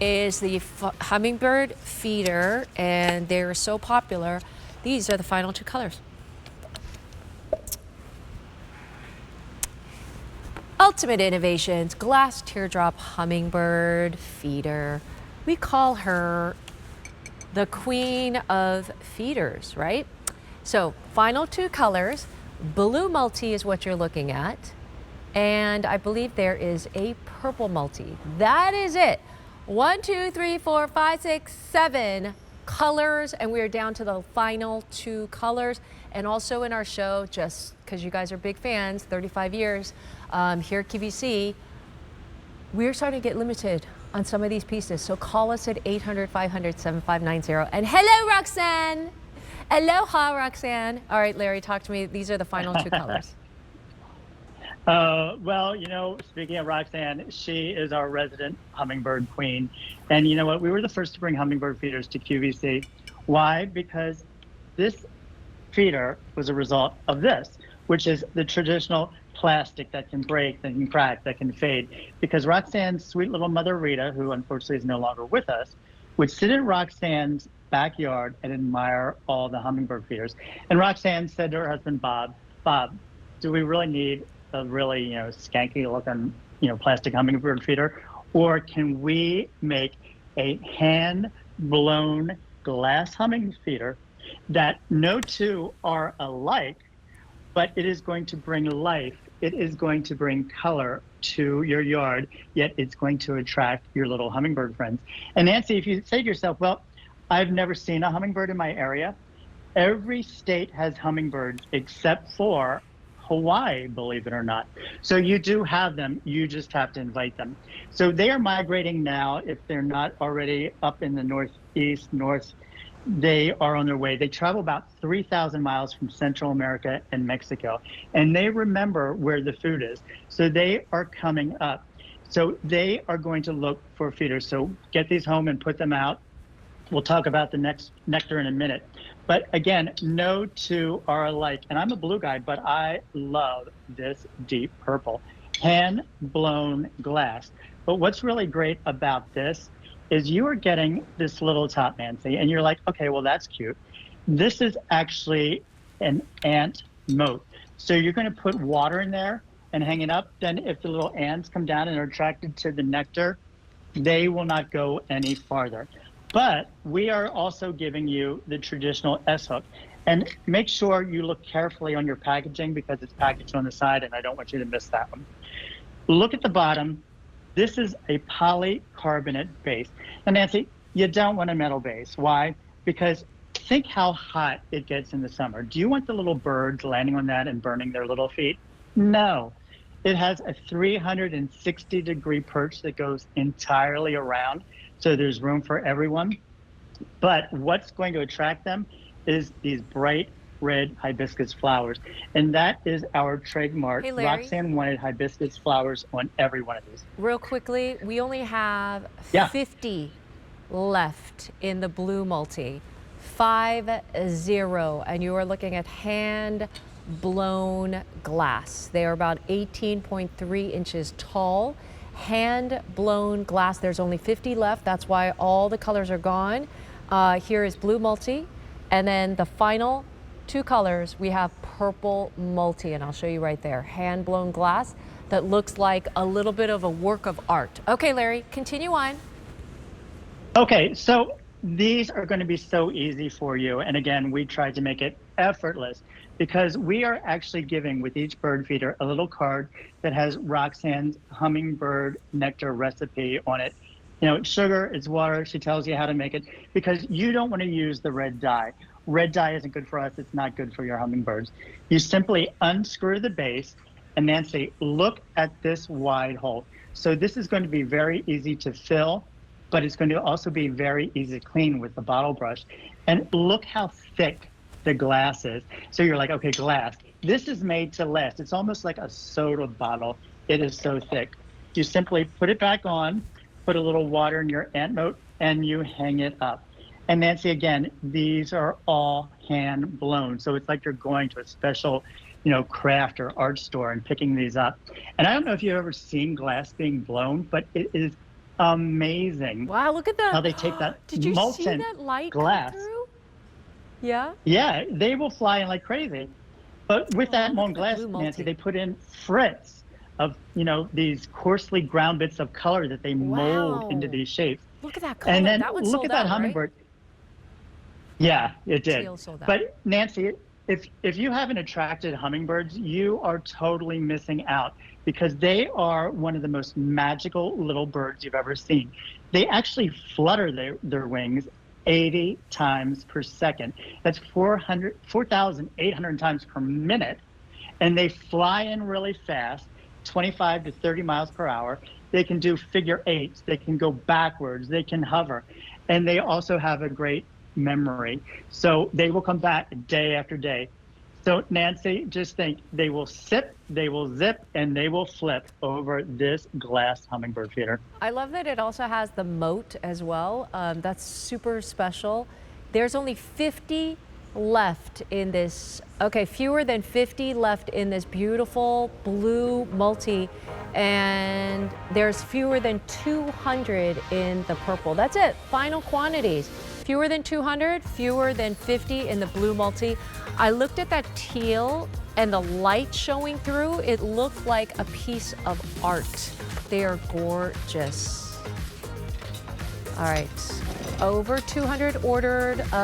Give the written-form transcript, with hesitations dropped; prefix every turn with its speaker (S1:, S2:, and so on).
S1: is the hummingbird feeder, and they're so popular. These are the final two colors. Ultimate Innovations Glass Teardrop Hummingbird Feeder. We call her the queen of feeders, right? So final two colors. Blue multi is what you're looking at. And I believe there is a purple multi. That is it. 1, 2, 3, 4, 5, 6, 7 colors, and we're down to the final two colors. And also in our show, just because you guys are big fans, 35 years here at QVC, we're starting to get limited on some of these pieces. So call us at 800-500-7590. And hello, Roxanne. Aloha, Roxanne. All right, Larry, talk to me. These are the final two colors.
S2: Well, speaking of Roxanne, she is our resident hummingbird queen. And you know what? We were the first to bring hummingbird feeders to QVC. Why? Because this feeder was a result of this, which is the traditional plastic that can break, that can crack, that can fade. Because Roxanne's sweet little mother, Rita, who unfortunately is no longer with us, would sit in Roxanne's backyard and admire all the hummingbird feeders. And Roxanne said to her husband, Bob, do we really need a really, skanky looking, plastic hummingbird feeder? Or can we make a hand blown glass humming feeder that no two are alike, but it is going to bring life, it is going to bring color to your yard, yet it's going to attract your little hummingbird friends. And Nancy, if you say to yourself, well, I've never seen a hummingbird in my area, every state has hummingbirds except for Hawaii, believe it or not. So you do have them, you just have to invite them. So they are migrating now. If they're not already up in the northeast, north, they are on their way. They travel about 3,000 miles from Central America and Mexico, and they remember where the food is. So they are coming up. So they are going to look for feeders. So get these home and put them out. We'll talk about the next nectar in a minute. But again, no two are alike. And I'm a blue guy, but I love this deep purple, hand-blown glass. But what's really great about this is you are getting this little top, Nancy, and you're like, okay, well, that's cute. This is actually an ant moat. So you're going to put water in there and hang it up. Then if the little ants come down and are attracted to the nectar, they will not go any farther. But we are also giving you the traditional S-hook. And make sure you look carefully on your packaging because it's packaged on the side, and I don't want you to miss that one. Look at the bottom. This is a polycarbonate base. And Nancy, you don't want a metal base. Why? Because think how hot it gets in the summer. Do you want the little birds landing on that and burning their little feet? No. It has a 360-degree perch that goes entirely around. So there's room for everyone. But what's going to attract them is these bright red hibiscus flowers. And that is our trademark.
S1: Hey, Larry.
S2: Roxanne wanted hibiscus flowers on every one of these.
S1: Real quickly, we only have 50 left in the blue multi. 50. And you are looking at hand blown glass. They are about 18.3 inches tall. Hand blown glass. There's only 50 left. That's why all the colors are gone. Here is blue multi, and then the final two colors, we have purple multi, and I'll show you right there. Hand blown glass that looks like a little bit of a work of art. Okay, Larry, continue on.
S2: Okay, so these are going to be so easy for you. And again, we tried to make it effortless because we are actually giving with each bird feeder a little card that has Roxanne's hummingbird nectar recipe on it. It's sugar, it's water. She tells you how to make it because you don't want to use the red dye. Red dye isn't good for us. It's not good for your hummingbirds. You simply unscrew the base, and Nancy, look at this wide hole. So this is going to be very easy to fill, but it's going to also be very easy to clean with the bottle brush. And look how thick the glass is. So you're like, okay, glass. This is made to last. It's almost like a soda bottle. It is so thick. You simply put it back on, put a little water in your ant moat, and you hang it up. And Nancy, again, these are all hand blown. So it's like you're going to a special, craft or art store and picking these up. And I don't know if you've ever seen glass being blown, but it is amazing
S1: Wow, look at that.
S2: how they take that
S1: Did you see
S2: molten
S1: that light
S2: glass.
S1: come through? Yeah.
S2: Yeah, they will fly in like crazy. But with
S1: Oh,
S2: that
S1: look
S2: molten
S1: at the
S2: glass,
S1: blue
S2: Nancy,
S1: multi.
S2: they put in frits of, these coarsely ground bits of color that they mold into
S1: Wow.
S2: these shapes.
S1: Look at that
S2: And
S1: color.
S2: then
S1: That one
S2: look
S1: sold
S2: at that
S1: out, right?
S2: hummingbird. Yeah, it did.
S1: Teal sold out.
S2: But Nancy, if you haven't attracted hummingbirds, you are totally missing out because they are one of the most magical little birds you've ever seen. They actually flutter their wings 80 times per second. That's 4,800 times per minute. And they fly in really fast, 25 to 30 miles per hour. They can do figure eights. They can go backwards. They can hover. And they also have a great memory. So they will come back day after day. So Nancy, just think, they will sit, they will zip, and they will flip over this glass hummingbird feeder.
S1: I love that it also has the moat as well. That's super special. There's only 50 left in this. Okay, fewer than 50 left in this beautiful blue multi, and there's fewer than 200 in the purple. That's it, final quantities. Fewer than 200, fewer than 50 in the blue multi. I looked at that teal and the light showing through, it looked like a piece of art. They are gorgeous. All right, over 200 ordered.